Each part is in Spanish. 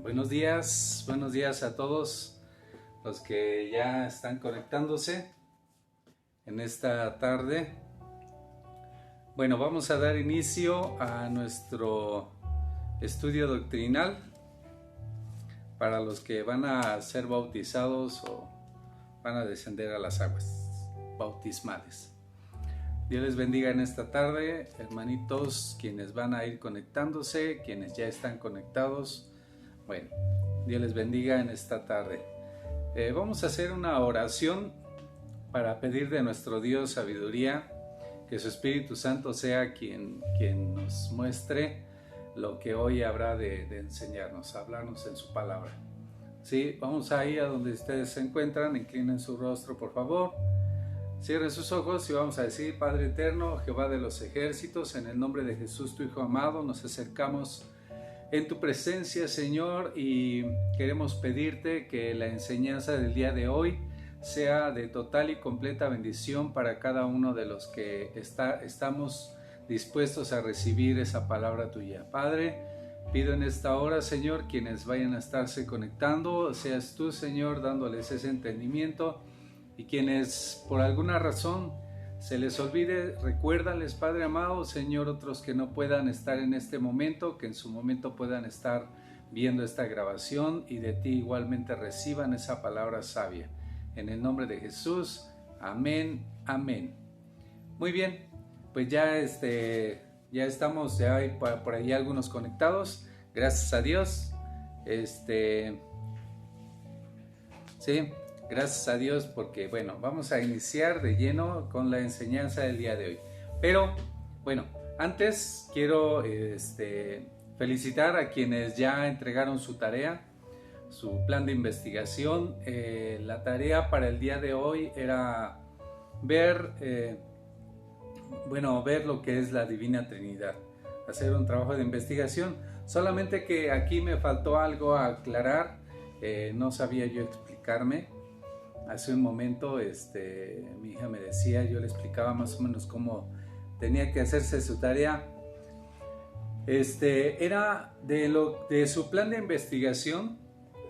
Buenos días a todos los que ya están conectándose en esta tarde. Bueno, vamos a dar inicio a nuestro estudio doctrinal para los que van a ser bautizados o van a descender a las aguas bautismales. Dios les bendiga en esta tarde, hermanitos, quienes van a ir conectándose, quienes ya están conectados. Bueno, Dios les bendiga en esta tarde. Vamos a hacer una oración para pedir de nuestro Dios sabiduría, que su Espíritu Santo sea quien nos muestre lo que hoy habrá de enseñarnos, hablarnos en su palabra. Sí, vamos ahí a donde ustedes se encuentran, inclinen su rostro por favor, cierren sus ojos y vamos a decir: Padre eterno, Jehová de los ejércitos, en el nombre de Jesús tu Hijo amado, nos acercamos en tu presencia, Señor, y queremos pedirte que la enseñanza del día de hoy sea de total y completa bendición para cada uno de los que estamos dispuestos a recibir esa palabra tuya. Padre, pido en esta hora, Señor, quienes vayan a estarse conectando, seas tú, Señor, dándoles ese entendimiento, y quienes por alguna razón se les olvide, recuérdales, Padre amado, Señor, otros que no puedan estar en este momento, que en su momento puedan estar viendo esta grabación y de ti igualmente reciban esa palabra sabia. En el nombre de Jesús, amén, amén. Muy bien, pues ya estamos, ya hay por ahí algunos conectados, gracias a Dios. Sí. Gracias a Dios, porque bueno, vamos a iniciar de lleno con la enseñanza del día de hoy. Pero bueno, antes quiero felicitar a quienes ya entregaron su tarea, su plan de investigación. La tarea para el día de hoy era ver lo que es la Divina Trinidad, hacer un trabajo de investigación. Solamente que aquí me faltó algo a aclarar, no sabía yo explicarme. Hace un momento mi hija me decía, yo le explicaba más o menos cómo tenía que hacerse su tarea. Era de su plan de investigación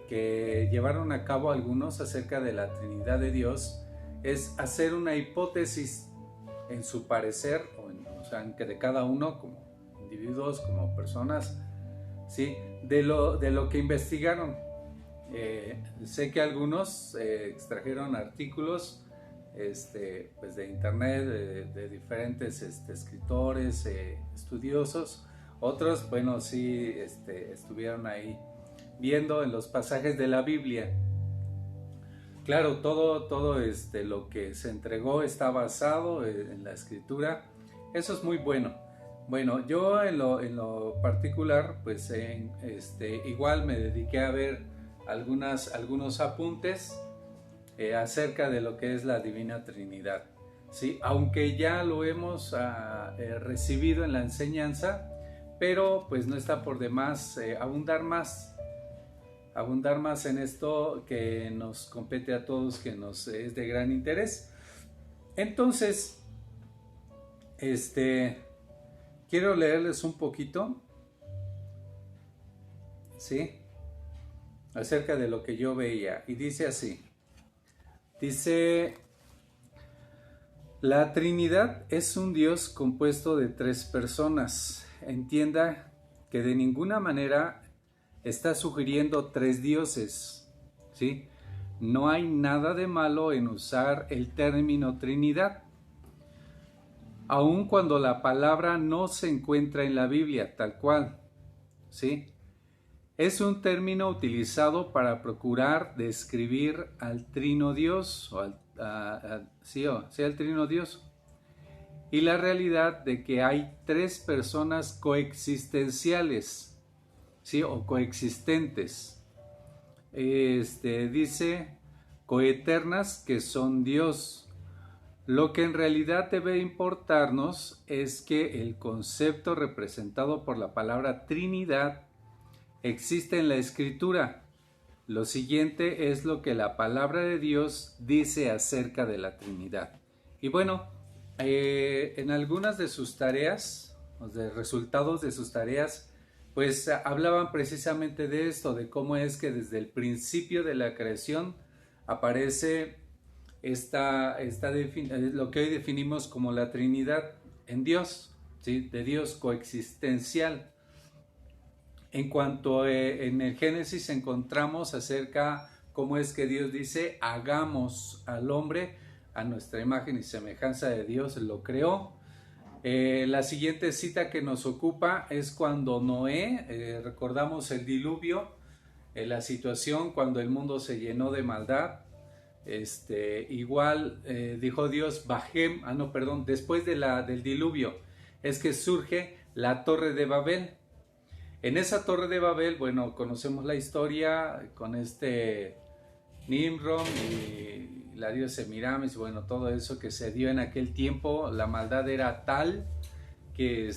que llevaron a cabo algunos acerca de la Trinidad de Dios, es hacer una hipótesis en su parecer, o sea, de cada uno como individuos, como personas, ¿sí? de lo que investigaron. Sé que algunos extrajeron artículos pues de internet, de diferentes escritores, estudiosos. Otros, bueno, sí estuvieron ahí viendo en los pasajes de la Biblia. Claro, todo lo que se entregó está basado en la escritura. Eso es muy bueno. Bueno, yo en lo particular, pues igual me dediqué a ver algunos apuntes acerca de lo que es la Divina Trinidad, ¿sí? Aunque ya lo hemos recibido en la enseñanza, pero pues no está por demás abundar más en esto que nos compete a todos, que nos es de gran interés. Entonces, quiero leerles un poquito, ¿sí?, acerca de lo que yo veía, y dice así. Dice: la Trinidad es un Dios compuesto de tres personas. Entienda que de ninguna manera está sugiriendo tres dioses, ¿sí? No hay nada de malo en usar el término Trinidad, aun cuando la palabra no se encuentra en la Biblia tal cual, ¿sí? Es un término utilizado para procurar describir al Trino Dios, o al Trino Dios, y la realidad de que hay tres personas coexistenciales, ¿sí?, o coexistentes. Dice coeternas, que son Dios. Lo que en realidad debe importarnos es que el concepto representado por la palabra Trinidad existe en la Escritura. Lo siguiente es lo que la palabra de Dios dice acerca de la Trinidad. Y bueno, en algunas de sus tareas, de resultados de sus tareas, pues hablaban precisamente de esto, de cómo es que desde el principio de la creación aparece lo que hoy definimos como la Trinidad en Dios, ¿sí? De Dios coexistencial. En cuanto en el Génesis encontramos acerca cómo es que Dios dice, hagamos al hombre a nuestra imagen y semejanza de Dios, lo creó. La siguiente cita que nos ocupa es cuando Noé, recordamos el diluvio, la situación cuando el mundo se llenó de maldad. Igual dijo Dios, después del diluvio, es que surge la Torre de Babel. En esa Torre de Babel, bueno, conocemos la historia con Nimrod y la diosa Semiramis, bueno, todo eso que se dio en aquel tiempo, la maldad era tal que,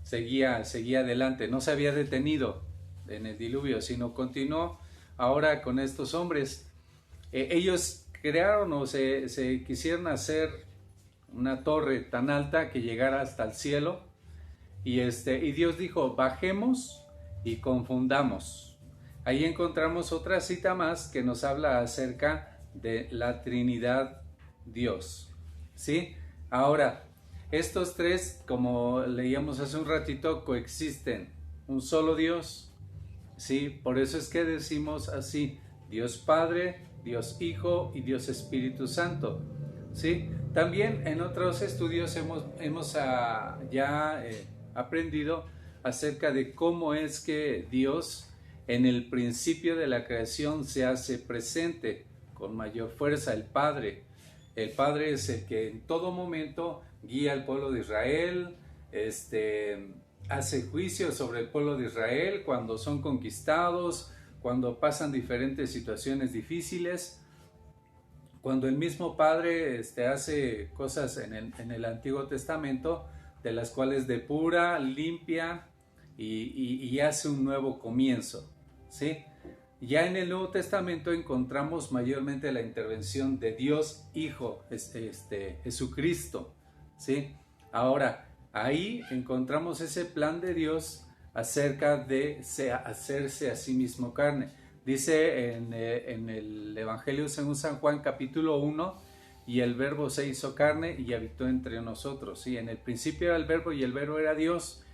seguía adelante, no se había detenido en el diluvio, sino continuó ahora con estos hombres. Ellos crearon o se quisieron hacer una torre tan alta que llegara hasta el cielo, y Dios dijo, bajemos y confundamos. Ahí encontramos otra cita más que nos habla acerca de la Trinidad Dios, ¿sí? Ahora, estos tres, como leíamos hace un ratito, coexisten, un solo Dios, ¿sí? Por eso es que decimos así, Dios Padre, Dios Hijo y Dios Espíritu Santo, ¿sí? También en otros estudios hemos aprendido acerca de cómo es que Dios en el principio de la creación se hace presente con mayor fuerza. El Padre es el que en todo momento guía al pueblo de Israel, hace juicio sobre el pueblo de Israel cuando son conquistados, cuando pasan diferentes situaciones difíciles. Cuando el mismo Padre hace cosas en el Antiguo Testamento, de las cuales depura, limpia y hace un nuevo comienzo, ¿sí? Ya en el Nuevo Testamento encontramos mayormente la intervención de Dios Hijo, Jesucristo, ¿sí? Ahora, ahí encontramos ese plan de Dios acerca de hacerse a sí mismo carne. Dice en el Evangelio según San Juan, capítulo 1, y el Verbo se hizo carne y habitó entre nosotros. ¿Sí? En el principio era el Verbo y el Verbo era Dios.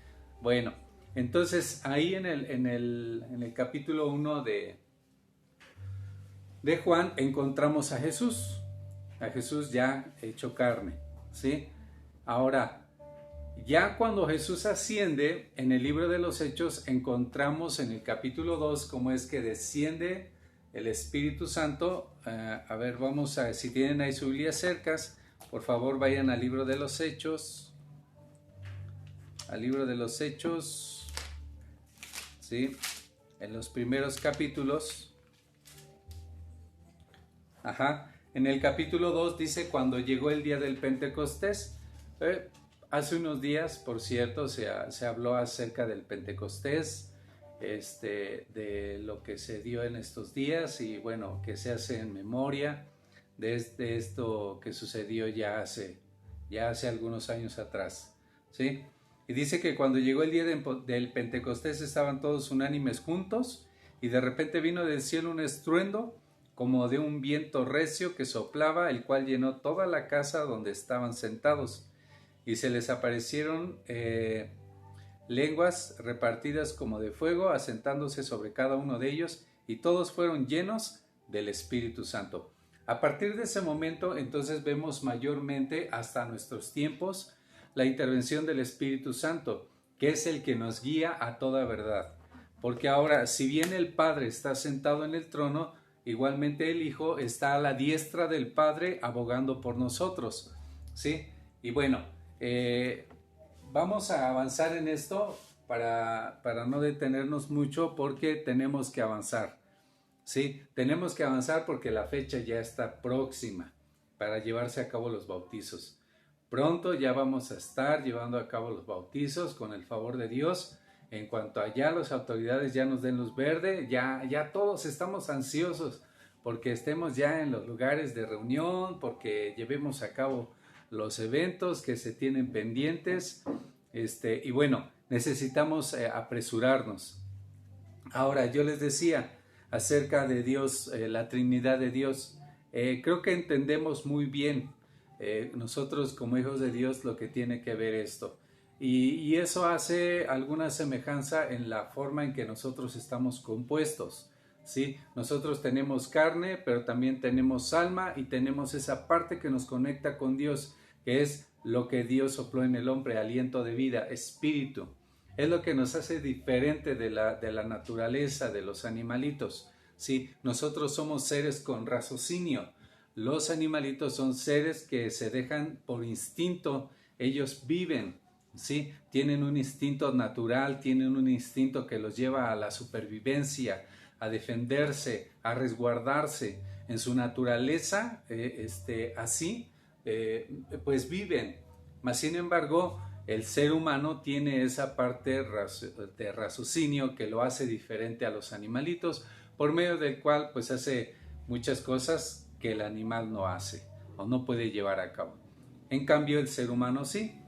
Bueno, entonces ahí en el capítulo 1 de Juan encontramos a Jesús ya hecho carne. ¿Sí? Ahora, ya cuando Jesús asciende, en el libro de los Hechos encontramos en el capítulo 2 cómo es que desciende el Espíritu Santo. A ver, vamos a ver si tienen ahí su Biblia cercas, por favor vayan al libro de los Hechos. Al libro de los Hechos, ¿sí? En los primeros capítulos. En el capítulo 2 dice, cuando llegó el día del Pentecostés. Hace unos días, por cierto, se habló acerca del Pentecostés, de lo que se dio en estos días, y bueno, que se hace en memoria de esto que sucedió ya hace algunos años atrás, ¿sí? Y dice que cuando llegó el día del Pentecostés estaban todos unánimes juntos, y de repente vino del cielo un estruendo como de un viento recio que soplaba, el cual llenó toda la casa donde estaban sentados, y se les aparecieron lenguas repartidas como de fuego, asentándose sobre cada uno de ellos, y todos fueron llenos del Espíritu Santo. A partir de ese momento, entonces vemos mayormente hasta nuestros tiempos la intervención del Espíritu Santo, que es el que nos guía a toda verdad. Porque ahora, si bien el Padre está sentado en el trono, igualmente el Hijo está a la diestra del Padre abogando por nosotros, ¿sí? Y bueno, vamos a avanzar en esto para no detenernos mucho, porque tenemos que avanzar, ¿sí? Tenemos que avanzar porque la fecha ya está próxima para llevarse a cabo los bautizos. Pronto ya vamos a estar llevando a cabo los bautizos con el favor de Dios. En cuanto allá las autoridades ya nos den luz verde, ya todos estamos ansiosos porque estemos ya en los lugares de reunión, porque llevemos a cabo los eventos que se tienen pendientes. Y bueno, necesitamos apresurarnos. Ahora, yo les decía acerca de Dios, la Trinidad de Dios. Creo que entendemos muy bien nosotros como hijos de Dios lo que tiene que ver esto. Y eso hace alguna semejanza en la forma en que nosotros estamos compuestos. ¿Sí? Nosotros tenemos carne, pero también tenemos alma y tenemos esa parte que nos conecta con Dios, que es lo que Dios sopló en el hombre, aliento de vida, espíritu. Es lo que nos hace diferente de la naturaleza, de los animalitos. ¿Sí? Nosotros somos seres con raciocinio. Los animalitos son seres que se dejan por instinto, ellos viven, ¿sí? Tienen un instinto natural, tienen un instinto que los lleva a la supervivencia, a defenderse, a resguardarse. En su naturaleza, pues viven. Mas sin embargo, el ser humano tiene esa parte de raciocinio que lo hace diferente a los animalitos, por medio del cual pues hace muchas cosas que el animal no hace o no puede llevar a cabo. En cambio, el ser humano sí.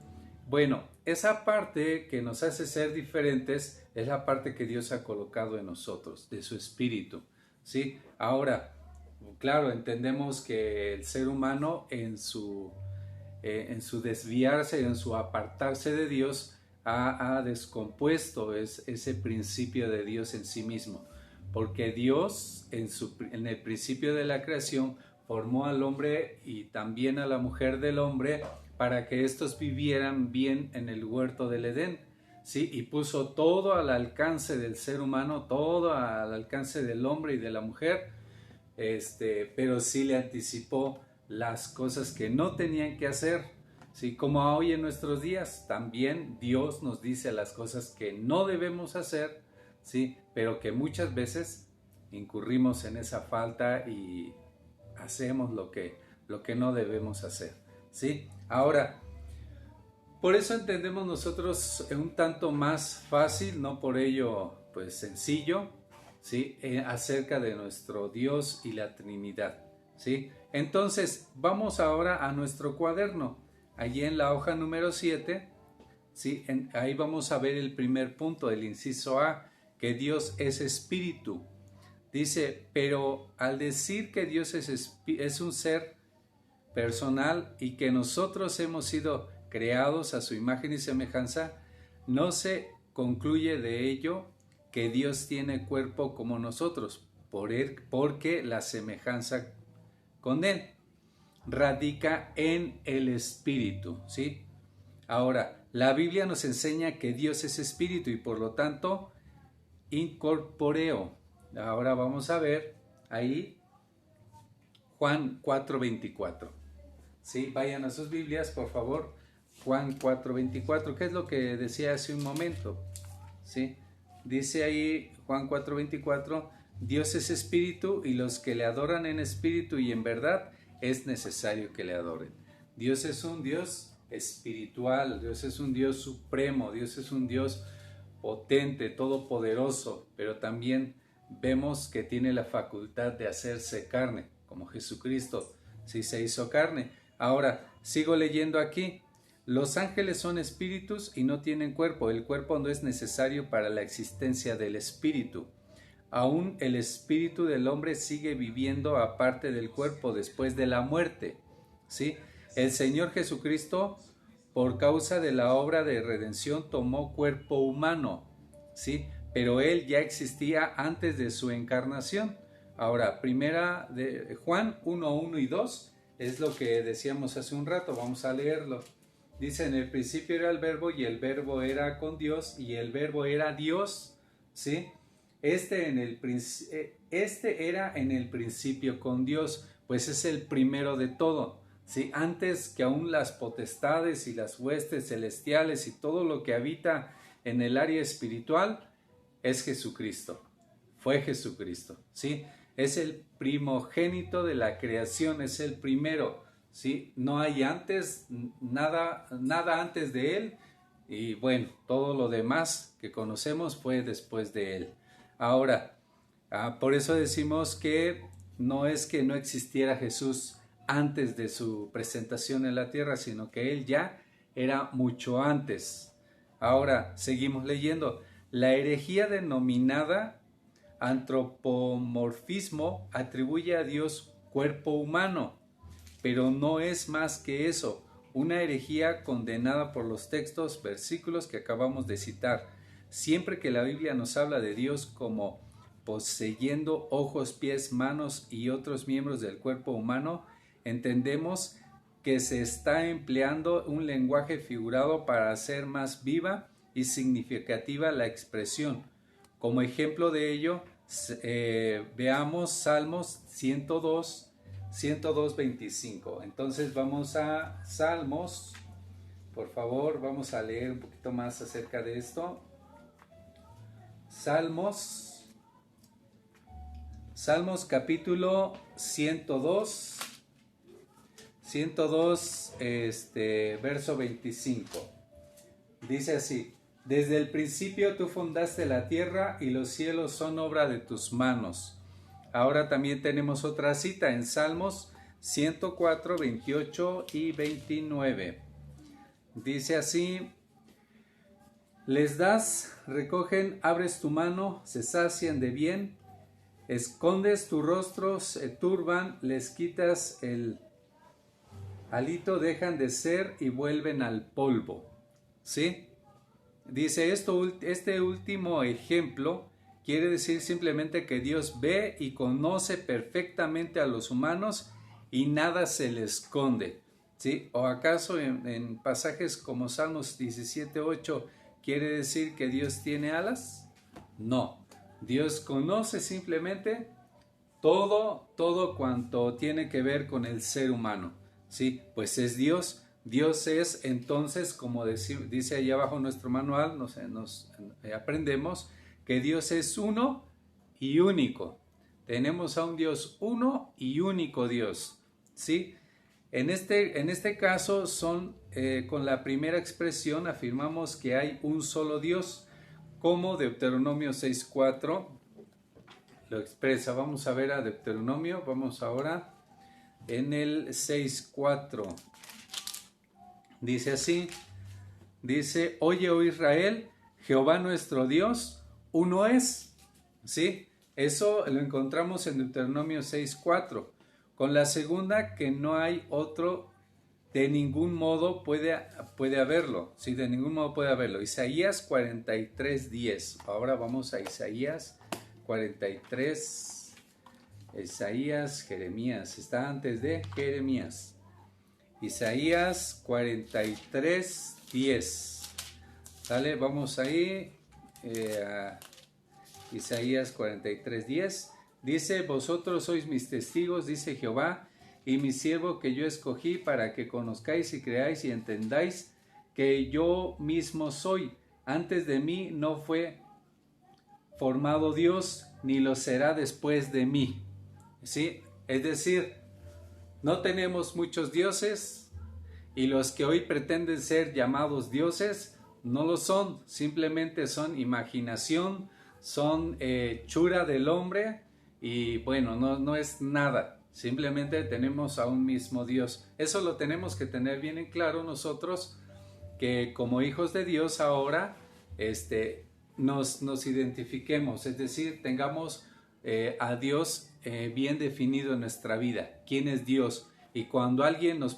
Bueno, esa parte que nos hace ser diferentes es la parte que Dios ha colocado en nosotros, de su espíritu, ¿sí? Ahora, claro, entendemos que el ser humano en su desviarse, en su apartarse de Dios, ha descompuesto ese principio de Dios en sí mismo, porque Dios en el principio de la creación formó al hombre y también a la mujer del hombre para que éstos vivieran bien en el huerto del Edén, ¿sí? Y puso todo al alcance del ser humano, todo al alcance del hombre y de la mujer, pero sí le anticipó las cosas que no tenían que hacer, ¿sí? Como hoy en nuestros días, también Dios nos dice las cosas que no debemos hacer, ¿sí? Pero que muchas veces incurrimos en esa falta y hacemos lo que no debemos hacer, ¿sí? Ahora, por eso entendemos nosotros un tanto más fácil, no por ello pues sencillo, ¿sí? Acerca de nuestro Dios y la Trinidad, ¿sí? Entonces, vamos ahora a nuestro cuaderno. Allí en la hoja número 7, ¿sí? Ahí vamos a ver el primer punto, el inciso A, que Dios es espíritu. Dice, pero al decir que Dios es un ser personal y que nosotros hemos sido creados a su imagen y semejanza, no se concluye de ello que Dios tiene cuerpo como nosotros, porque la semejanza con Él radica en el espíritu, ¿sí? Ahora, la Biblia nos enseña que Dios es espíritu y por lo tanto incorpóreo. Ahora vamos a ver ahí Juan 4:24. ¿Sí? Vayan a sus Biblias, por favor. Juan 4:24, ¿qué es lo que decía hace un momento? ¿Sí? Dice ahí Juan 4:24, Dios es espíritu y los que le adoran en espíritu y en verdad es necesario que le adoren. Dios es un Dios espiritual, Dios es un Dios supremo, Dios es un Dios potente, todopoderoso, pero también vemos que tiene la facultad de hacerse carne, como Jesucristo sí se hizo carne. Ahora, sigo leyendo aquí. Los ángeles son espíritus y no tienen cuerpo. El cuerpo no es necesario para la existencia del espíritu. Aún el espíritu del hombre sigue viviendo aparte del cuerpo después de la muerte, ¿sí? El Señor Jesucristo, por causa de la obra de redención, tomó cuerpo humano, ¿sí? Pero Él ya existía antes de su encarnación. Ahora, primera de Juan 1:1 y 2 es lo que decíamos hace un rato, vamos a leerlo. Dice, en el principio era el verbo y el verbo era con Dios y el verbo era Dios, ¿sí? Este era en el principio con Dios, pues es el primero de todo, ¿sí? Antes que aún las potestades y las huestes celestiales y todo lo que habita en el área espiritual, es Jesucristo, fue Jesucristo, ¿sí? Es el primogénito de la creación, es el primero, ¿sí? No hay antes, nada antes de Él, y bueno, todo lo demás que conocemos fue después de Él. Ahora, por eso decimos que no es que no existiera Jesús antes de su presentación en la tierra, sino que Él ya era mucho antes, Ahora, seguimos leyendo. La herejía denominada antropomorfismo atribuye a Dios cuerpo humano, pero no es más que eso, una herejía condenada por los textos, versículos que acabamos de citar. Siempre que la Biblia nos habla de Dios como poseyendo ojos, pies, manos y otros miembros del cuerpo humano, entendemos que se está empleando un lenguaje figurado para hacer más viva y significativa la expresión. Como ejemplo de ello, veamos Salmos 102, 102:25. Entonces vamos a Salmos, por favor, vamos a leer un poquito más acerca de esto. Salmos capítulo 102, verso 25. Dice así: desde el principio tú fundaste la tierra y los cielos son obra de tus manos. Ahora también tenemos otra cita en Salmos 104, 28 y 29. Dice así: les das, recogen, abres tu mano, se sacian de bien, escondes tu rostro, se turban, les quitas el hálito, dejan de ser y vuelven al polvo. ¿Sí? Dice este último ejemplo quiere decir simplemente que Dios ve y conoce perfectamente a los humanos y nada se le esconde. ¿Sí? ¿O acaso en pasajes como Salmos 17:8 quiere decir que Dios tiene alas? No. Dios conoce simplemente todo cuanto tiene que ver con el ser humano. ¿Sí? Pues es Dios. Dios es entonces, como dice ahí abajo en nuestro manual, aprendemos que Dios es uno y único. Tenemos a un Dios uno y único Dios. ¿Sí? En este caso con la primera expresión afirmamos que hay un solo Dios, como Deuteronomio 6:4 lo expresa. Vamos a ver a Deuteronomio, vamos ahora en el 6:4. Dice así, dice: oye, oh Israel, Jehová nuestro Dios, uno es. ¿Sí? Eso lo encontramos en Deuteronomio 6:4. Con la segunda, que no hay otro, de ningún modo puede haberlo. Sí, de ningún modo puede haberlo. Isaías 43:10. Ahora vamos a Isaías 43. Isaías, Jeremías. Está antes de Jeremías. Isaías 43:10. ¿Sale? Vamos ahí a Isaías 43:10. Dice: vosotros sois mis testigos, dice Jehová, y mi siervo que yo escogí, para que conozcáis y creáis y entendáis que yo mismo soy. Antes de mí no fue formado Dios, ni lo será después de mí. ¿Sí? Es decir, no tenemos muchos dioses, y los que hoy pretenden ser llamados dioses no lo son, simplemente son imaginación, son hechura del hombre, y bueno, no es nada, simplemente tenemos a un mismo Dios. Eso lo tenemos que tener bien en claro nosotros, que como hijos de Dios ahora nos identifiquemos, es decir, tengamos a Dios bien definido en nuestra vida. ¿Quién es Dios? Y cuando alguien nos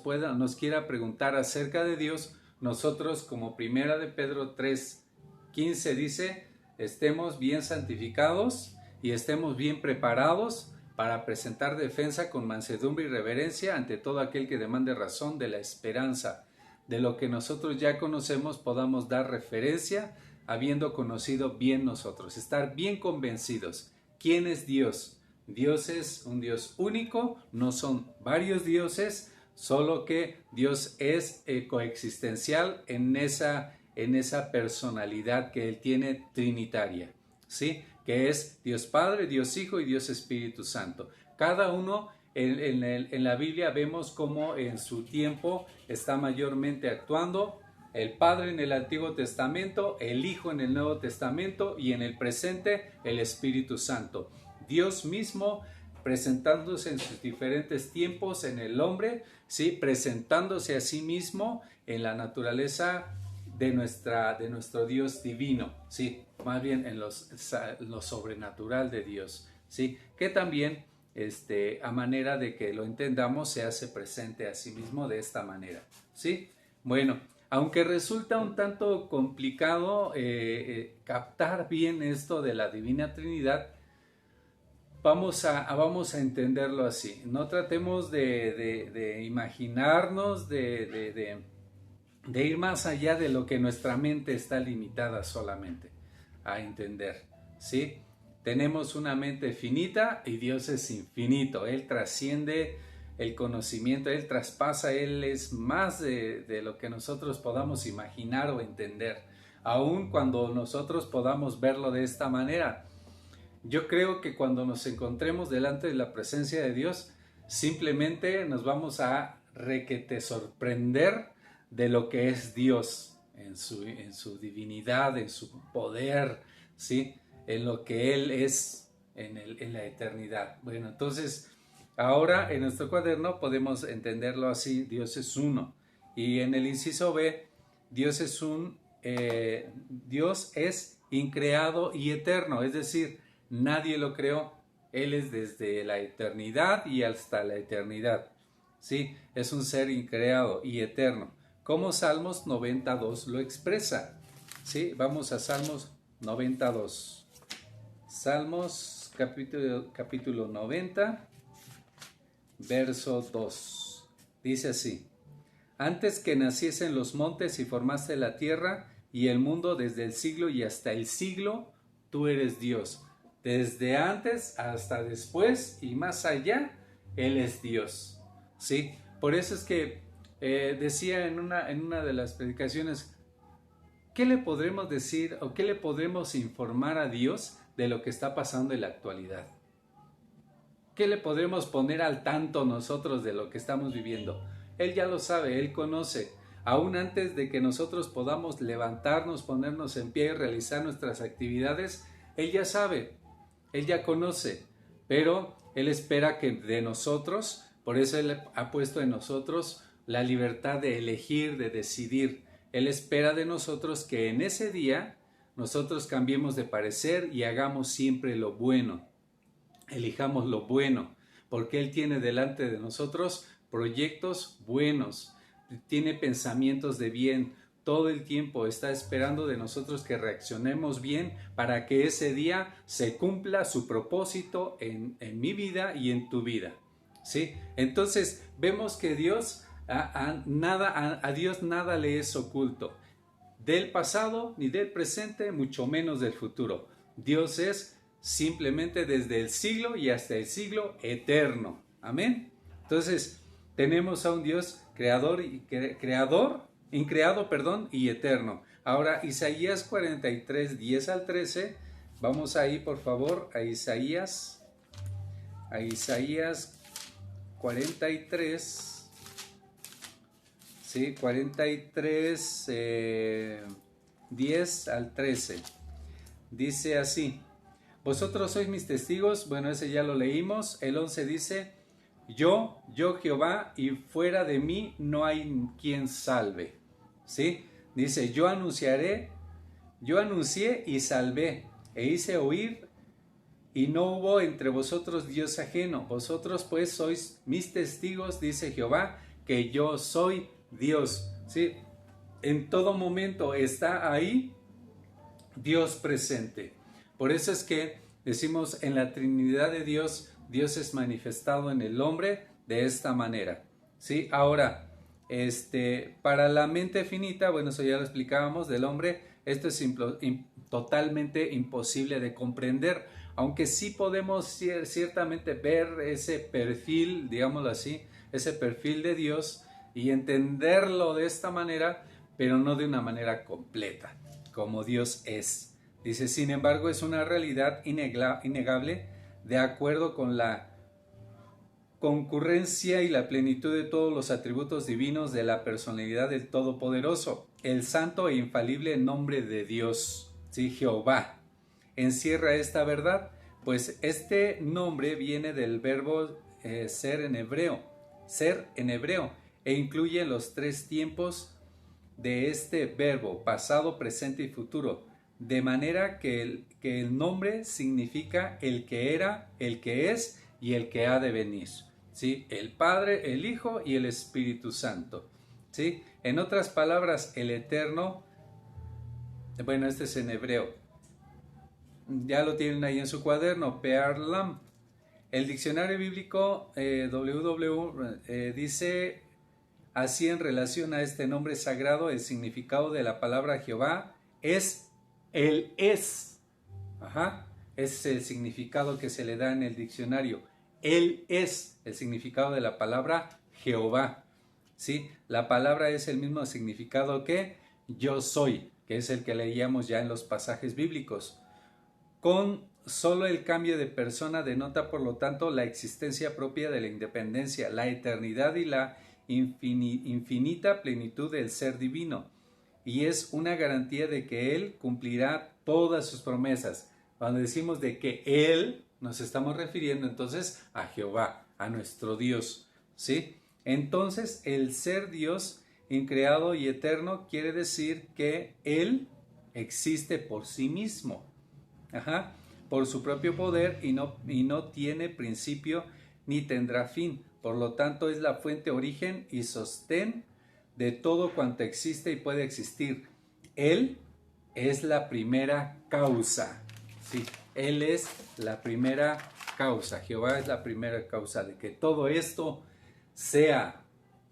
quiera preguntar acerca de Dios, nosotros, como primera de Pedro 3:15 dice, estemos bien santificados y estemos bien preparados para presentar defensa con mansedumbre y reverencia ante todo aquel que demande razón de la esperanza. De lo que nosotros ya conocemos podamos dar referencia, habiendo conocido bien nosotros, estar bien convencidos. ¿Quién es Dios? Dios es un Dios único, no son varios dioses, solo que Dios es coexistencial en esa personalidad que Él tiene trinitaria, ¿sí? Que es Dios Padre, Dios Hijo y Dios Espíritu Santo. Cada uno en la Biblia vemos cómo en su tiempo está mayormente actuando el Padre en el Antiguo Testamento, el Hijo en el Nuevo Testamento y en el presente el Espíritu Santo. Dios mismo presentándose en sus diferentes tiempos en el hombre, ¿sí? Presentándose a sí mismo en la naturaleza de nuestro Dios divino, ¿sí? Más bien en lo sobrenatural de Dios, ¿sí? Que también, a manera de que lo entendamos, se hace presente a sí mismo de esta manera, ¿sí? Bueno, aunque resulta un tanto complicado captar bien esto de la Divina Trinidad, vamos a entenderlo así. No tratemos de imaginarnos, de ir más allá de lo que nuestra mente está limitada solamente a entender, ¿sí? Tenemos una mente finita y Dios es infinito. Él trasciende el conocimiento, Él traspasa, Él es más de lo que nosotros podamos imaginar o entender, aun cuando nosotros podamos verlo de esta manera. Yo creo que cuando nos encontremos delante de la presencia de Dios, simplemente nos vamos a requete sorprender de lo que es Dios en su divinidad, en su poder, ¿sí? En lo que Él es en la eternidad. Bueno, entonces, ahora en nuestro cuaderno podemos entenderlo así: Dios es uno. Y en el inciso B, Dios es increado y eterno, es decir, nadie lo creó, Él es desde la eternidad y hasta la eternidad, ¿sí? Es un ser increado y eterno, como Salmos 92 lo expresa, ¿sí? Vamos a Salmos 92. Salmos capítulo 90, verso 2. Dice así: Antes que naciesen los montes y formaste la tierra y el mundo, desde el siglo y hasta el siglo, tú eres Dios. Desde antes hasta después y más allá, Él es Dios, ¿sí? Por eso es que decía en una de las predicaciones, ¿qué le podremos decir o qué le podremos informar a Dios de lo que está pasando en la actualidad? ¿Qué le podremos poner al tanto nosotros de lo que estamos viviendo? Él ya lo sabe, Él conoce. Aún antes de que nosotros podamos levantarnos, ponernos en pie y realizar nuestras actividades, Él ya sabe. Él ya conoce, pero Él espera que de nosotros, por eso Él ha puesto en nosotros la libertad de elegir, de decidir. Él espera de nosotros que en ese día nosotros cambiemos de parecer y hagamos siempre lo bueno. Elijamos lo bueno, porque Él tiene delante de nosotros proyectos buenos, tiene pensamientos de bien. Todo el tiempo está esperando de nosotros que reaccionemos bien para que ese día se cumpla su propósito en mi vida y en tu vida, ¿sí? Entonces vemos que Dios, a Dios nada le es oculto, del pasado ni del presente, mucho menos del futuro. Dios es simplemente desde el siglo y hasta el siglo eterno. Amén. Entonces tenemos a un Dios increado, y eterno. Ahora, Isaías 43, 10 al 13, vamos ahí por favor a Isaías 43, ¿sí? 43, 10 al 13. Dice así: Vosotros sois mis testigos. Bueno, ese ya lo leímos. El 11 dice: Yo Jehová, y fuera de mí no hay quien salve, ¿sí? Dice: Yo anuncié y salvé, e hice oír, y no hubo entre vosotros Dios ajeno. Vosotros pues sois mis testigos, dice Jehová, que yo soy Dios, ¿sí? En todo momento está ahí Dios presente. Por eso es que decimos, en la Trinidad de Dios, Dios es manifestado en el hombre de esta manera, ¿sí? Ahora, para la mente finita, bueno, eso ya lo explicábamos, del hombre, esto es totalmente imposible de comprender, aunque sí podemos ciertamente ver ese perfil, digámoslo así, ese perfil de Dios y entenderlo de esta manera, pero no de una manera completa, como Dios es. Dice: sin embargo, es una realidad innegable, de acuerdo con la concurrencia y la plenitud de todos los atributos divinos de la personalidad del Todopoderoso. El santo e infalible nombre de Dios, ¿sí? Jehová, encierra esta verdad, pues este nombre viene del verbo ser en hebreo, e incluye los tres tiempos de este verbo, pasado, presente y futuro, de manera que el nombre significa el que era, el que es y el que ha de venir. ¿Sí? El Padre, el Hijo y el Espíritu Santo. ¿Sí? En otras palabras, el Eterno, bueno, este es en hebreo, ya lo tienen ahí en su cuaderno, Pearlam. El diccionario bíblico dice así en relación a este nombre sagrado: el significado de la palabra Jehová es el es. Es el significado que se le da en el diccionario. Él es el significado de la palabra Jehová. ¿Sí? La palabra es el mismo significado que yo soy, que es el que leíamos ya en los pasajes bíblicos. Con solo el cambio de persona denota, por lo tanto, la existencia propia de la independencia, la eternidad y la infinita plenitud del ser divino. Y es una garantía de que Él cumplirá todas sus promesas. Cuando decimos de que Él, nos estamos refiriendo entonces a Jehová, a nuestro Dios, ¿sí? Entonces, el ser Dios, increado y eterno, quiere decir que Él existe por sí mismo, por su propio poder, y no tiene principio ni tendrá fin. Por lo tanto, es la fuente, origen y sostén de todo cuanto existe y puede existir. Él es la primera causa. Sí, Él es la primera causa. Jehová es la primera causa de que todo esto sea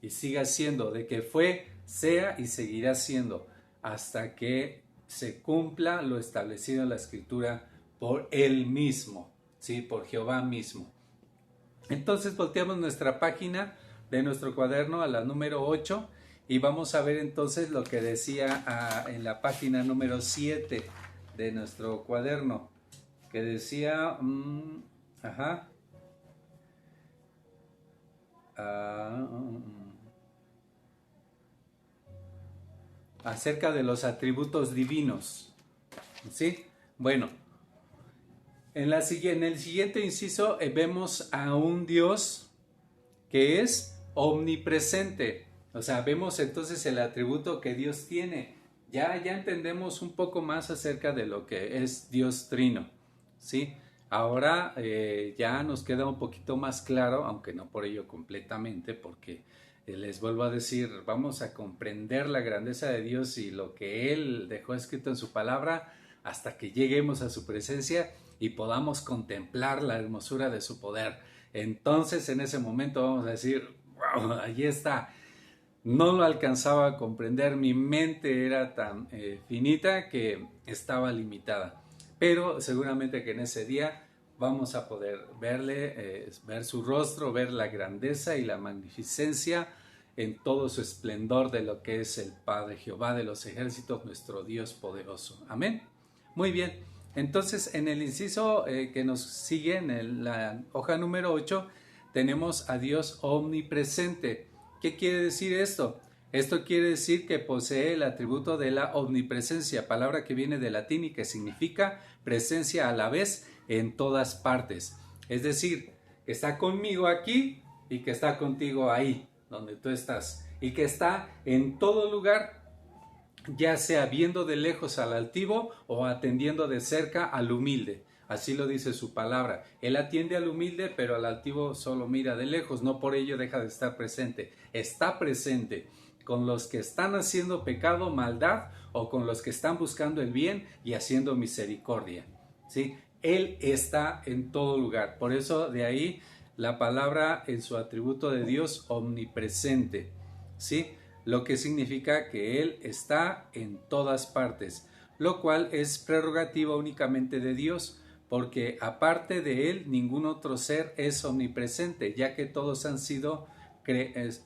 y siga siendo, de que fue, sea y seguirá siendo, hasta que se cumpla lo establecido en la Escritura por Él mismo, ¿sí? Por Jehová mismo. Entonces volteamos nuestra página de nuestro cuaderno a la número 8 y vamos a ver entonces lo que decía en la página número 7 de nuestro cuaderno, que decía, acerca de los atributos divinos, ¿sí? Bueno, en el siguiente inciso vemos a un Dios que es omnipresente. O sea, vemos entonces el atributo que Dios tiene. Ya entendemos un poco más acerca de lo que es Dios Trino, ¿sí? Ahora ya nos queda un poquito más claro, aunque no por ello completamente, porque les vuelvo a decir, vamos a comprender la grandeza de Dios y lo que Él dejó escrito en su palabra hasta que lleguemos a su presencia y podamos contemplar la hermosura de su poder. Entonces en ese momento vamos a decir, wow, allí está. No lo alcanzaba a comprender, mi mente era tan finita que estaba limitada. Pero seguramente que en ese día vamos a poder verle, ver su rostro, ver la grandeza y la magnificencia en todo su esplendor de lo que es el Padre Jehová de los ejércitos, nuestro Dios poderoso. Amén. Muy bien. Entonces, en el inciso que nos sigue, en la hoja número 8, tenemos a Dios omnipresente. ¿Qué quiere decir esto? Esto quiere decir que posee el atributo de la omnipresencia, palabra que viene del latín y que significa presencia a la vez en todas partes. Es decir, que está conmigo aquí y que está contigo ahí, donde tú estás, y que está en todo lugar, ya sea viendo de lejos al altivo o atendiendo de cerca al humilde. Así lo dice su palabra. Él atiende al humilde, pero al altivo solo mira de lejos. No por ello deja de estar presente. Está presente con los que están haciendo pecado, maldad, o con los que están buscando el bien y haciendo misericordia. ¿Sí? Él está en todo lugar. Por eso de ahí la palabra en su atributo de Dios, omnipresente. ¿Sí? Lo que significa que Él está en todas partes, lo cual es prerrogativa únicamente de Dios, porque aparte de Él ningún otro ser es omnipresente, ya que todos han sido creados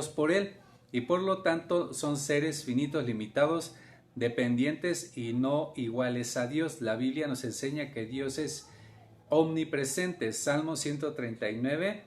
por Él, y por lo tanto son seres finitos, limitados, dependientes y no iguales a Dios. La Biblia nos enseña que Dios es omnipresente, Salmo 139,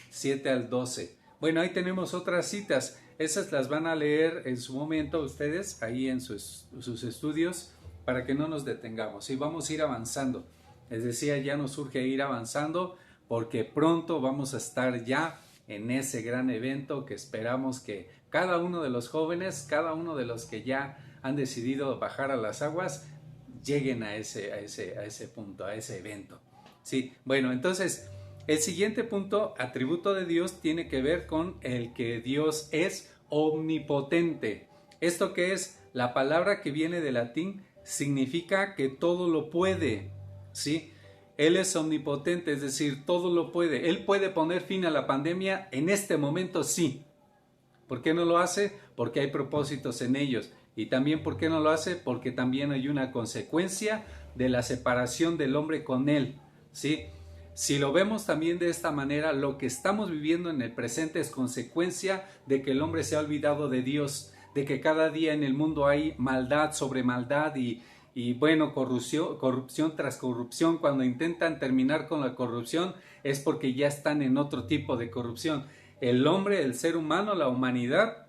7 al 12. Bueno, ahí tenemos otras citas. Esas las van a leer en su momento ustedes, ahí en sus estudios, para que no nos detengamos. Y vamos a ir avanzando. Les decía, ya nos urge ir avanzando, porque pronto vamos a estar ya en ese gran evento que esperamos que cada uno de los jóvenes, cada uno de los que ya han decidido bajar a las aguas, lleguen a ese punto, a ese evento. Sí, bueno, entonces el siguiente punto, atributo de Dios, tiene que ver con el que Dios es omnipotente. ¿Esto qué es? La palabra que viene del latín significa que todo lo puede, ¿sí? Él es omnipotente, es decir, todo lo puede. Él puede poner fin a la pandemia en este momento, sí. ¿Por qué no lo hace? Porque hay propósitos en ellos. Y también, ¿por qué no lo hace? Porque también hay una consecuencia de la separación del hombre con él, ¿sí? Si lo vemos también de esta manera, lo que estamos viviendo en el presente es consecuencia de que el hombre se ha olvidado de Dios, de que cada día en el mundo hay maldad sobre maldad y bueno, corrupción tras corrupción. Cuando intentan terminar con la corrupción es porque ya están en otro tipo de corrupción. El hombre, el ser humano, la humanidad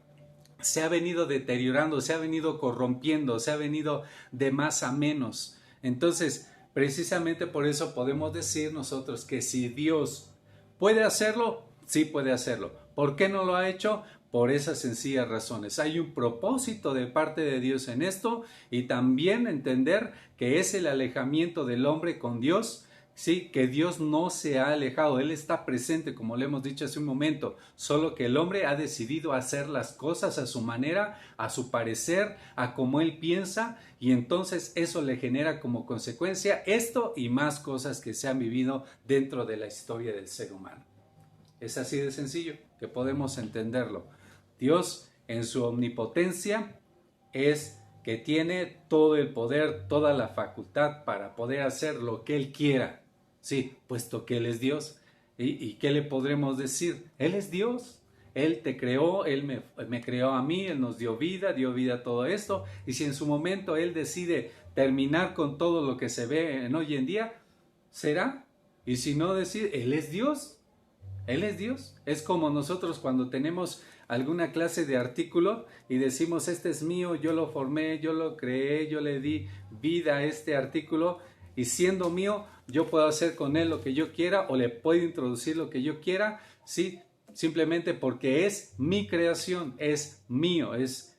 se ha venido deteriorando, se ha venido corrompiendo, se ha venido de más a menos. Entonces, precisamente por eso podemos decir nosotros que si Dios puede hacerlo, sí puede hacerlo. ¿Por qué no lo ha hecho? Por esas sencillas razones. Hay un propósito de parte de Dios en esto y también entender que es el alejamiento del hombre con Dios. Sí, que Dios no se ha alejado, Él está presente, como le hemos dicho hace un momento, solo que el hombre ha decidido hacer las cosas a su manera, a su parecer, a como Él piensa, y entonces eso le genera como consecuencia esto y más cosas que se han vivido dentro de la historia del ser humano. Es así de sencillo que podemos entenderlo. Dios, en su omnipotencia, es que tiene todo el poder, toda la facultad para poder hacer lo que Él quiera. Sí, puesto que Él es Dios. ¿Y qué le podremos decir? Él es Dios. Él te creó, Él me creó a mí, Él nos dio vida a todo esto. Y si en su momento Él decide terminar con todo lo que se ve en hoy en día, será. Y si no decide, Él es Dios. Él es Dios. Es como nosotros cuando tenemos alguna clase de artículo y decimos, este es mío, yo lo formé, yo lo creé, yo le di vida a este artículo y siendo mío, yo puedo hacer con él lo que yo quiera o le puedo introducir lo que yo quiera, ¿sí? Simplemente porque es mi creación, es mío,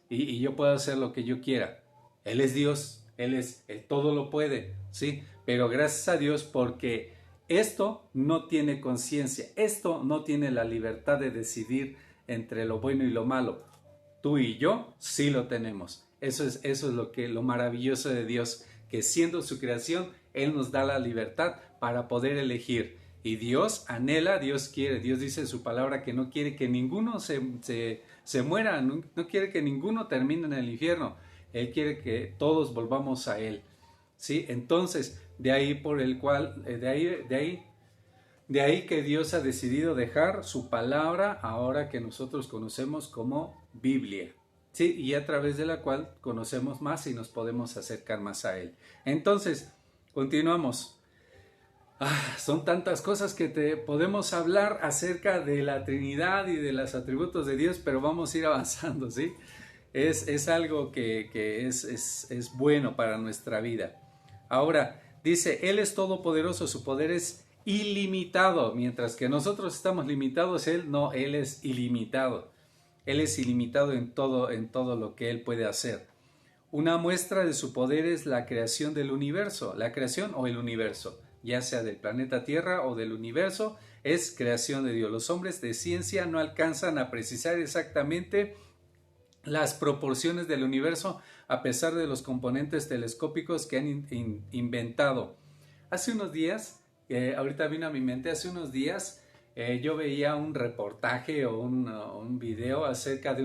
y yo puedo hacer lo que yo quiera. Él es Dios, Él todo lo puede, ¿sí? Pero gracias a Dios porque esto no tiene conciencia, esto no tiene la libertad de decidir entre lo bueno y lo malo. Tú y yo sí lo tenemos. Eso es lo maravilloso de Dios, que siendo su creación, Él nos da la libertad para poder elegir. Y Dios anhela, Dios quiere, Dios dice en su palabra que no quiere que ninguno se muera, no quiere que ninguno termine en el infierno. Él quiere que todos volvamos a Él. ¿Sí? Entonces, de ahí que Dios ha decidido dejar su palabra ahora que nosotros conocemos como Biblia, ¿sí? Y a través de la cual conocemos más y nos podemos acercar más a Él. Entonces, continuamos. Son tantas cosas que podemos hablar acerca de la Trinidad y de los atributos de Dios, pero vamos a ir avanzando, ¿sí? Es algo que es bueno para nuestra vida. Ahora, dice, Él es todopoderoso, su poder es ilimitado, mientras que nosotros estamos limitados, Él no, Él es ilimitado. Él es ilimitado en todo lo que Él puede hacer. Una muestra de su poder es la creación del universo, la creación o el universo, ya sea del planeta Tierra o del universo, es creación de Dios. Los hombres de ciencia no alcanzan a precisar exactamente las proporciones del universo a pesar de los componentes telescópicos que han inventado. Hace unos días, ahorita vino a mi mente, yo veía un reportaje o un video acerca de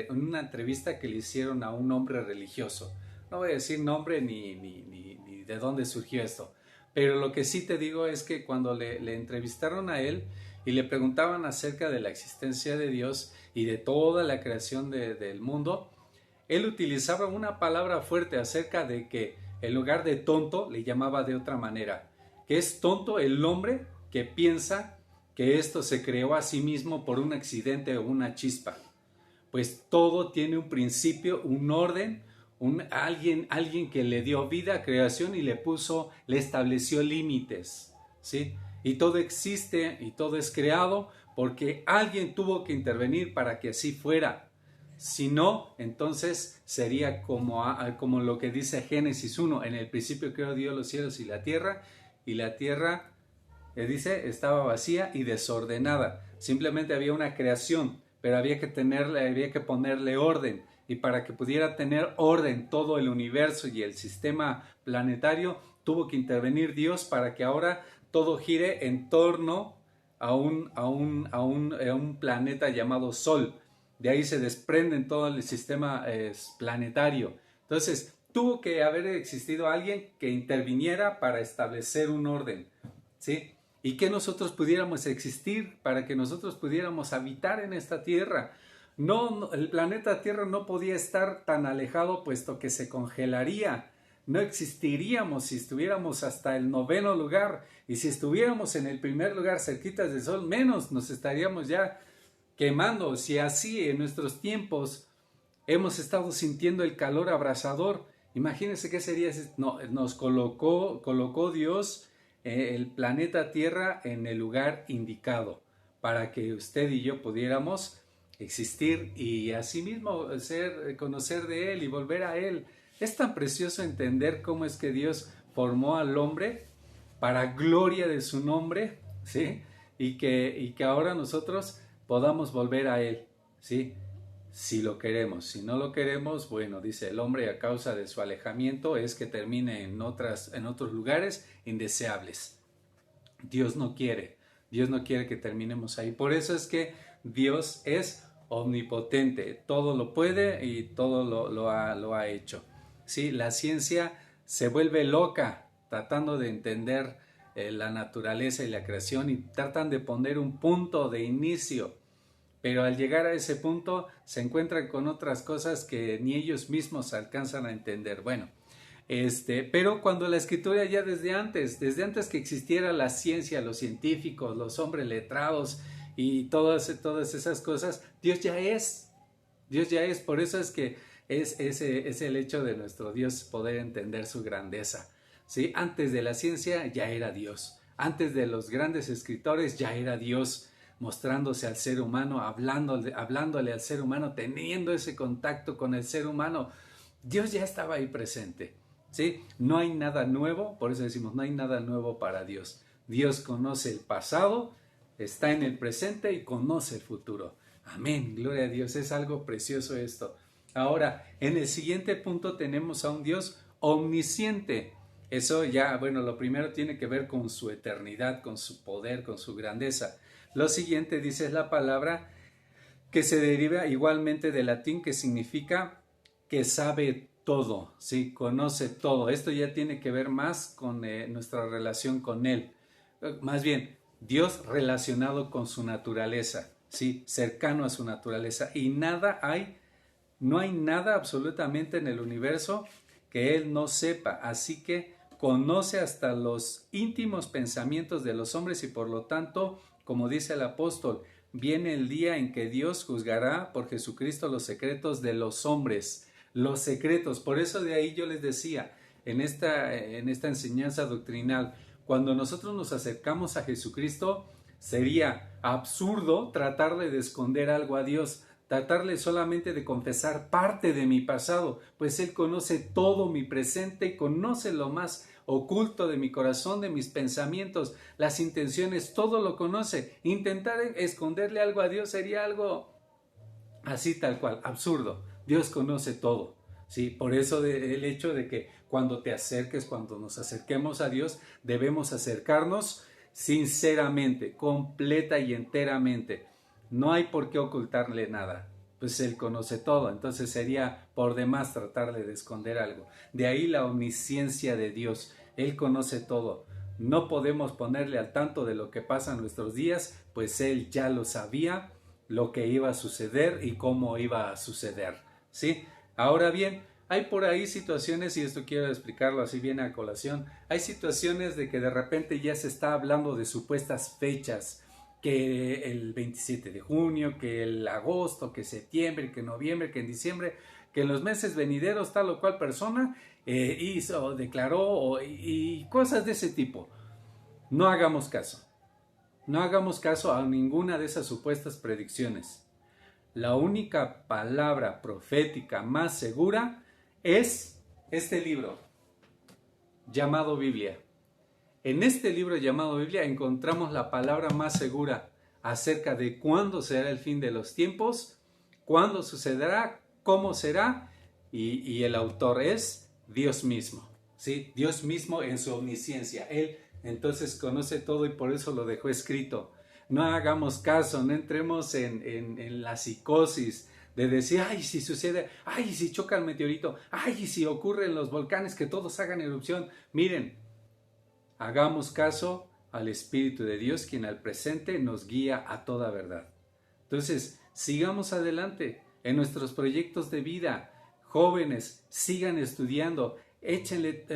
una entrevista que le hicieron a un hombre religioso. No voy a decir nombre ni de dónde surgió esto, pero lo que sí te digo es que cuando le entrevistaron a él y le preguntaban acerca de la existencia de Dios y de toda la creación del mundo, él utilizaba una palabra fuerte acerca de que en lugar de tonto le llamaba de otra manera, que es tonto el hombre que piensa que esto se creó a sí mismo por un accidente o una chispa. Pues todo tiene un principio, un orden, alguien que le dio vida a creación y le estableció límites, ¿sí? Y todo existe y todo es creado porque alguien tuvo que intervenir para que así fuera. Si no, entonces sería como lo que dice Génesis 1, en el principio creó Dios los cielos y la tierra, dice, estaba vacía y desordenada. Simplemente había una creación, pero había que ponerle orden. Y para que pudiera tener orden todo el universo y el sistema planetario, tuvo que intervenir Dios para que ahora todo gire en torno a un planeta llamado Sol. De ahí se desprende todo el sistema planetario. Entonces, tuvo que haber existido alguien que interviniera para establecer un orden, ¿sí? Y que nosotros pudiéramos existir, para que nosotros pudiéramos habitar en esta tierra. No, el planeta Tierra no podía estar tan alejado, puesto que se congelaría. No existiríamos si estuviéramos hasta el 9º lugar, y si estuviéramos en el primer lugar cerquitas del Sol, menos nos estaríamos ya quemando. Si así en nuestros tiempos hemos estado sintiendo el calor abrasador, imagínense qué sería. Nos colocó Dios el planeta Tierra en el lugar indicado para que usted y yo pudiéramos existir y asimismo conocer de Él y volver a Él. Es tan precioso entender cómo es que Dios formó al hombre para gloria de su nombre, ¿sí? Y que ahora nosotros podamos volver a Él, ¿sí? Si lo queremos. Si no lo queremos, bueno, dice el hombre, a causa de su alejamiento es que termine en otros lugares indeseables. Dios no quiere que terminemos ahí. Por eso es que Dios es omnipotente, todo lo puede y todo lo ha hecho. ¿Sí? La ciencia se vuelve loca tratando de entender la naturaleza y la creación y tratan de poner un punto de inicio, pero al llegar a ese punto se encuentran con otras cosas que ni ellos mismos alcanzan a entender. Bueno, pero cuando la escritura ya desde antes que existiera la ciencia, los científicos, los hombres letrados y todas esas cosas, Dios ya es, por eso es que es el hecho de nuestro Dios poder entender su grandeza, ¿sí? Antes de la ciencia ya era Dios, antes de los grandes escritores ya era Dios, mostrándose al ser humano, hablándole al ser humano, teniendo ese contacto con el ser humano. Dios ya estaba ahí presente, ¿sí? No hay nada nuevo, por eso decimos, no hay nada nuevo para Dios. Dios conoce el pasado, está en el presente y conoce el futuro. Amén, gloria a Dios, es algo precioso esto. Ahora, en el siguiente punto tenemos a un Dios omnisciente. Eso ya, bueno, lo primero tiene que ver con su eternidad, con su poder, con su grandeza. Lo siguiente dice es la palabra que se deriva igualmente del latín, que significa que sabe todo, ¿sí? Conoce todo. Esto ya tiene que ver más con nuestra relación con Él. Más bien, Dios relacionado con su naturaleza, ¿sí? Cercano a su naturaleza. Y no hay nada absolutamente en el universo que Él no sepa. Así que conoce hasta los íntimos pensamientos de los hombres y por lo tanto, como dice el apóstol, viene el día en que Dios juzgará por Jesucristo los secretos de los hombres. Los secretos. Por eso de ahí yo les decía, en esta enseñanza doctrinal, cuando nosotros nos acercamos a Jesucristo, sería absurdo tratarle de esconder algo a Dios, tratarle solamente de confesar parte de mi pasado, pues Él conoce todo mi presente y conoce lo más oculto de mi corazón, de mis pensamientos, las intenciones, todo lo conoce. Intentar esconderle algo a Dios sería algo así tal cual, absurdo. Dios conoce todo, ¿sí? Por eso el hecho de que cuando nos acerquemos a Dios, debemos acercarnos sinceramente, completa y enteramente. No hay por qué ocultarle nada, pues Él conoce todo, entonces sería por demás tratarle de esconder algo. De ahí la omnisciencia de Dios, Él conoce todo. No podemos ponerle al tanto de lo que pasa en nuestros días, pues Él ya lo sabía, lo que iba a suceder y cómo iba a suceder, ¿sí? Ahora bien, hay por ahí situaciones, y esto quiero explicarlo así bien a colación, hay situaciones de que de repente ya se está hablando de supuestas fechas, que el 27 de junio, que el agosto, que septiembre, que noviembre, que en diciembre, que en los meses venideros tal o cual persona declaró y cosas de ese tipo. No hagamos caso. No hagamos caso a ninguna de esas supuestas predicciones. La única palabra profética más segura es este libro llamado Biblia. En este libro llamado Biblia encontramos la palabra más segura acerca de cuándo será el fin de los tiempos, cuándo sucederá, cómo será, y el autor es Dios mismo, ¿sí? Dios mismo en su omnisciencia. Él entonces conoce todo y por eso lo dejó escrito. No hagamos caso, no entremos en la psicosis de decir, ay, si sucede, ay, si choca el meteorito, ay, si ocurren los volcanes, que todos hagan erupción. Miren, hagamos caso al Espíritu de Dios, quien al presente nos guía a toda verdad. Entonces, sigamos adelante en nuestros proyectos de vida. Jóvenes, sigan estudiando.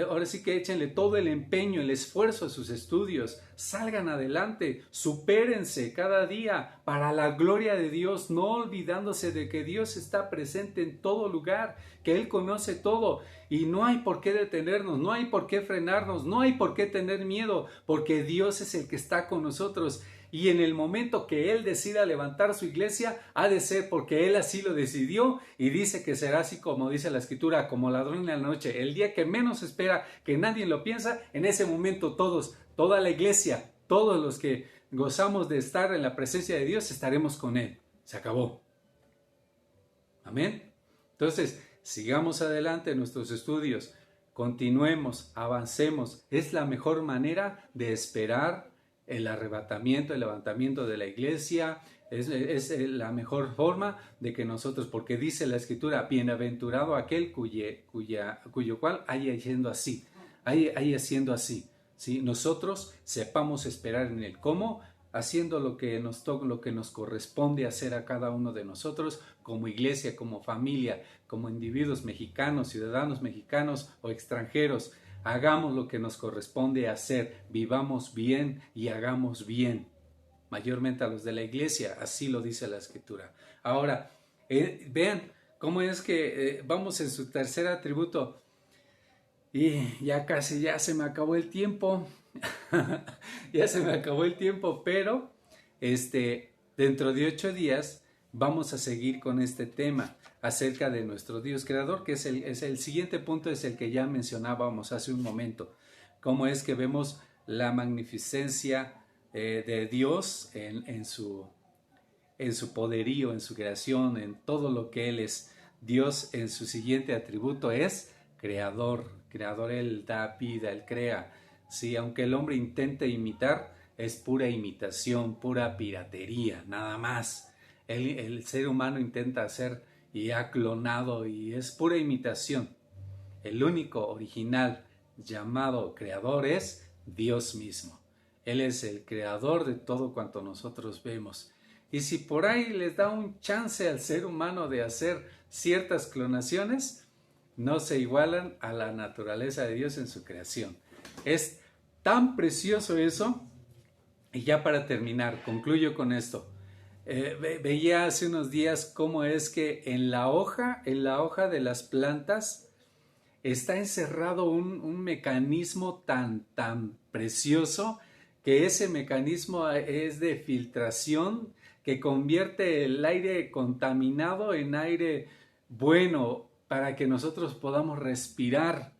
Ahora sí que échenle todo el empeño, el esfuerzo a sus estudios. Salgan adelante, supérense cada día para la gloria de Dios, no olvidándose de que Dios está presente en todo lugar, que Él conoce todo y no hay por qué detenernos, no hay por qué frenarnos, no hay por qué tener miedo, porque Dios es el que está con nosotros. Y en el momento que Él decida levantar su iglesia, ha de ser porque Él así lo decidió y dice que será así como dice la Escritura, como ladrón en la noche. El día que menos espera, que nadie lo piensa, en ese momento todos, toda la iglesia, todos los que gozamos de estar en la presencia de Dios, estaremos con Él. Se acabó. Amén. Entonces, sigamos adelante en nuestros estudios, continuemos, avancemos. Es la mejor manera de esperar el arrebatamiento, el levantamiento de la iglesia. Es la mejor forma de que nosotros, porque dice la Escritura, bienaventurado aquel cuyo cual haya siendo así, haya siendo así. ¿Sí? Nosotros sepamos esperar en el cómo, haciendo lo que nos corresponde hacer a cada uno de nosotros como iglesia, como familia, como individuos mexicanos, ciudadanos mexicanos o extranjeros. Hagamos lo que nos corresponde hacer, vivamos bien y hagamos bien, mayormente a los de la iglesia, así lo dice la Escritura. Ahora, vean cómo es que vamos en su tercer atributo y ya casi ya se me acabó el tiempo, ya se me acabó el tiempo, pero dentro de 8 días vamos a seguir con este tema acerca de nuestro Dios creador, que es el siguiente punto, es el que ya mencionábamos hace un momento. Cómo es que vemos la magnificencia de Dios en su poderío, en su creación, en todo lo que Él es. Dios en su siguiente atributo es creador. Creador, Él da vida, Él crea. Sí, aunque el hombre intente imitar, es pura imitación, pura piratería, nada más. El ser humano intenta hacer y ha clonado y es pura imitación. El único original llamado creador es Dios mismo. Él es el creador de todo cuanto nosotros vemos. Y si por ahí les da un chance al ser humano de hacer ciertas clonaciones, no se igualan a la naturaleza de Dios en su creación. Es tan precioso eso. Y ya para terminar, concluyo con esto. Veía hace unos días cómo es que en la hoja de las plantas está encerrado un mecanismo tan precioso, que ese mecanismo es de filtración que convierte el aire contaminado en aire bueno para que nosotros podamos respirar.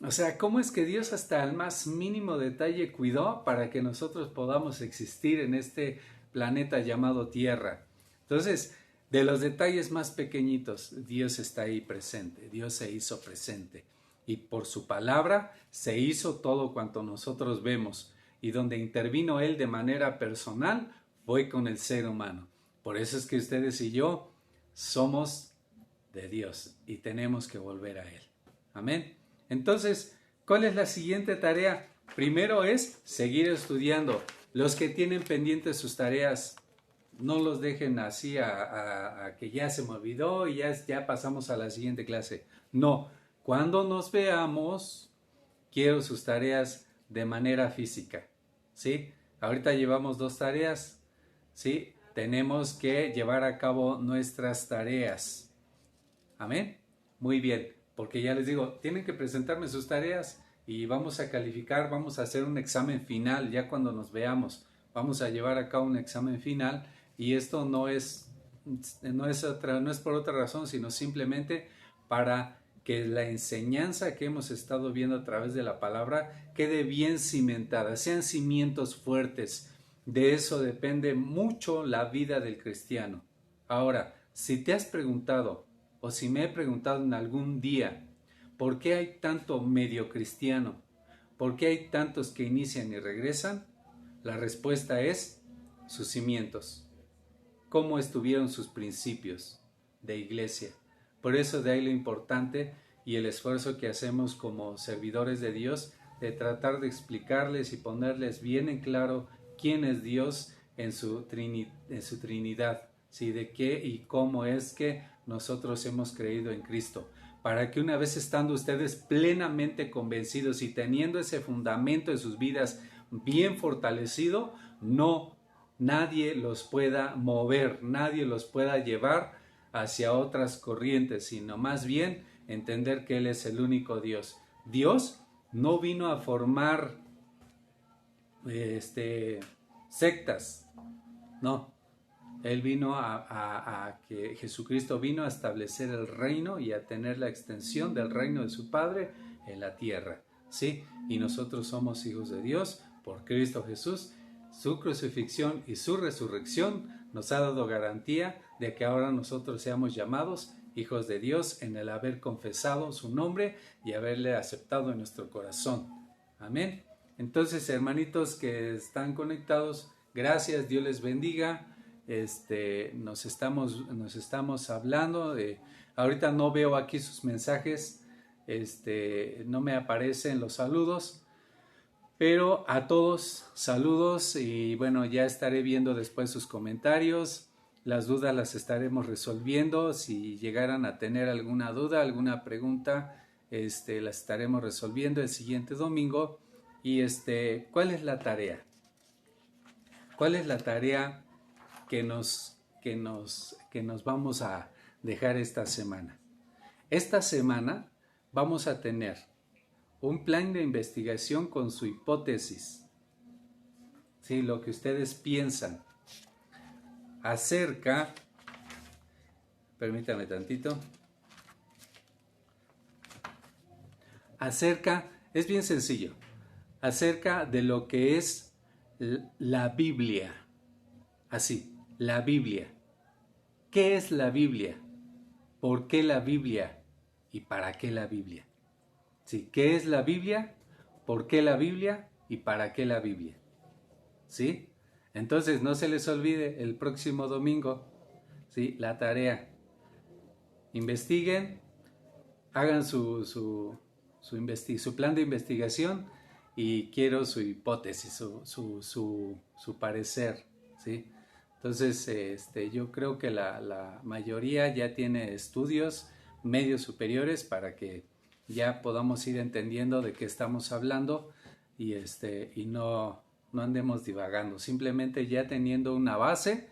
O sea, ¿cómo es que Dios hasta el más mínimo detalle cuidó para que nosotros podamos existir en este planeta llamado Tierra? Entonces, de los detalles más pequeñitos, Dios está ahí presente, Dios se hizo presente. Y por su palabra se hizo todo cuanto nosotros vemos. Y donde intervino Él de manera personal fue con el ser humano. Por eso es que ustedes y yo somos de Dios y tenemos que volver a Él. Amén. Entonces, ¿cuál es la siguiente tarea? Primero es seguir estudiando. Los que tienen pendientes sus tareas, no los dejen así a que ya se me olvidó y ya pasamos a la siguiente clase. No, cuando nos veamos, quiero sus tareas de manera física, ¿sí? Ahorita llevamos 2 tareas, ¿sí? Tenemos que llevar a cabo nuestras tareas. Amén. Muy bien, porque ya les digo, tienen que presentarme sus tareas y vamos a calificar, vamos a hacer un examen final ya cuando nos veamos. vamos a llevar a cabo un examen final y esto no es por otra razón, sino simplemente para que la enseñanza que hemos estado viendo a través de la palabra quede bien cimentada, sean cimientos fuertes. De eso depende mucho la vida del cristiano. Ahora, si te has preguntado, o si me he preguntado en algún día, ¿por qué hay tanto medio cristiano? ¿Por qué hay tantos que inician y regresan? La respuesta es sus cimientos. ¿Cómo estuvieron sus principios de iglesia? Por eso de ahí lo importante y el esfuerzo que hacemos como servidores de Dios de tratar de explicarles y ponerles bien en claro quién es Dios en su Trinidad, ¿sí? De qué y cómo es que nosotros hemos creído en Cristo, para que una vez estando ustedes plenamente convencidos y teniendo ese fundamento en sus vidas bien fortalecido, nadie los pueda mover, nadie los pueda llevar hacia otras corrientes, sino más bien entender que Él es el único Dios. Dios no vino a formar sectas, no. Él vino que Jesucristo vino a establecer el reino y a tener la extensión del reino de su Padre en la tierra, ¿sí? Y nosotros somos hijos de Dios por Cristo Jesús. Su crucifixión y su resurrección nos ha dado garantía de que ahora nosotros seamos llamados hijos de Dios en el haber confesado su nombre y haberle aceptado en nuestro corazón. Amén. Entonces, hermanitos que están conectados, gracias, Dios les bendiga. Nos estamos hablando. Ahorita no veo aquí sus mensajes, no me aparecen los saludos. Pero a todos, saludos y bueno, ya estaré viendo después sus comentarios. Las dudas las estaremos resolviendo. Si llegaran a tener alguna duda, alguna pregunta, las estaremos resolviendo el siguiente domingo. Y ¿cuál es la tarea? ¿Cuál es la tarea que nos vamos a dejar esta semana? Esta semana vamos a tener un plan de investigación con su hipótesis, ¿sí? Lo que ustedes piensan acerca, permítame tantito, es bien sencillo, acerca de lo que es la Biblia, así, la Biblia. ¿Qué es la Biblia? ¿Por qué la Biblia? ¿Y para qué la Biblia? ¿Sí? ¿Qué es la Biblia? ¿Por qué la Biblia? ¿Y para qué la Biblia? ¿Sí? Entonces no se les olvide el próximo domingo, ¿sí? La tarea. Investiguen, hagan su plan de investigación y quiero su hipótesis, su parecer, ¿sí? Entonces, yo creo que la mayoría ya tiene estudios medios superiores para que ya podamos ir entendiendo de qué estamos hablando y no andemos divagando, simplemente ya teniendo una base,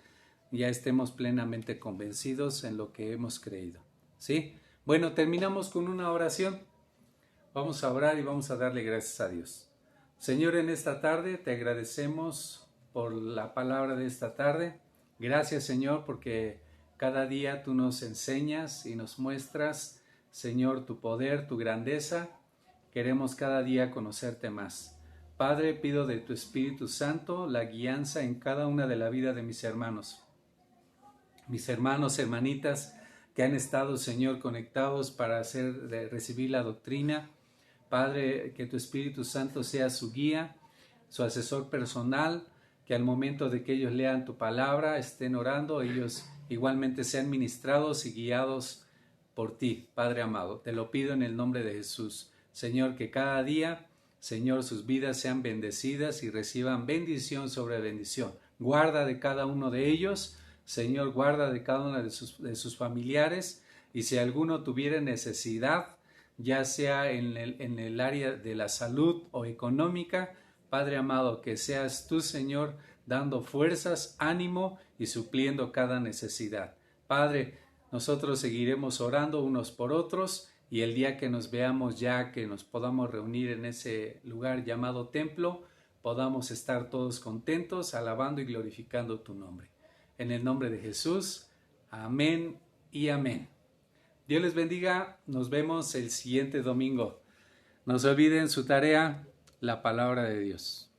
ya estemos plenamente convencidos en lo que hemos creído, ¿sí? Bueno, terminamos con una oración. Vamos a orar y vamos a darle gracias a Dios. Señor, en esta tarde te agradecemos por la palabra de esta tarde. Gracias, Señor, porque cada día tú nos enseñas y nos muestras, Señor, tu poder, tu grandeza. Queremos cada día conocerte más. Padre, pido de tu Espíritu Santo la guianza en cada una de la vida de mis hermanos, hermanitas que han estado, Señor, conectados para recibir la doctrina. Padre, que tu Espíritu Santo sea su guía, su asesor personal, que al momento de que ellos lean tu palabra, estén orando, ellos igualmente sean ministrados y guiados por ti, Padre amado. Te lo pido en el nombre de Jesús. Señor, que cada día, Señor, sus vidas sean bendecidas y reciban bendición sobre bendición. Guarda de cada uno de ellos, Señor, guarda de cada uno de sus familiares, y si alguno tuviera necesidad, ya sea en el área de la salud o económica, Padre amado, que seas tú, Señor, dando fuerzas, ánimo y supliendo cada necesidad. Padre, nosotros seguiremos orando unos por otros y el día que nos veamos ya, que nos podamos reunir en ese lugar llamado templo, podamos estar todos contentos, alabando y glorificando tu nombre. En el nombre de Jesús, amén y amén. Dios les bendiga, nos vemos el siguiente domingo. No se olviden su tarea, la palabra de Dios.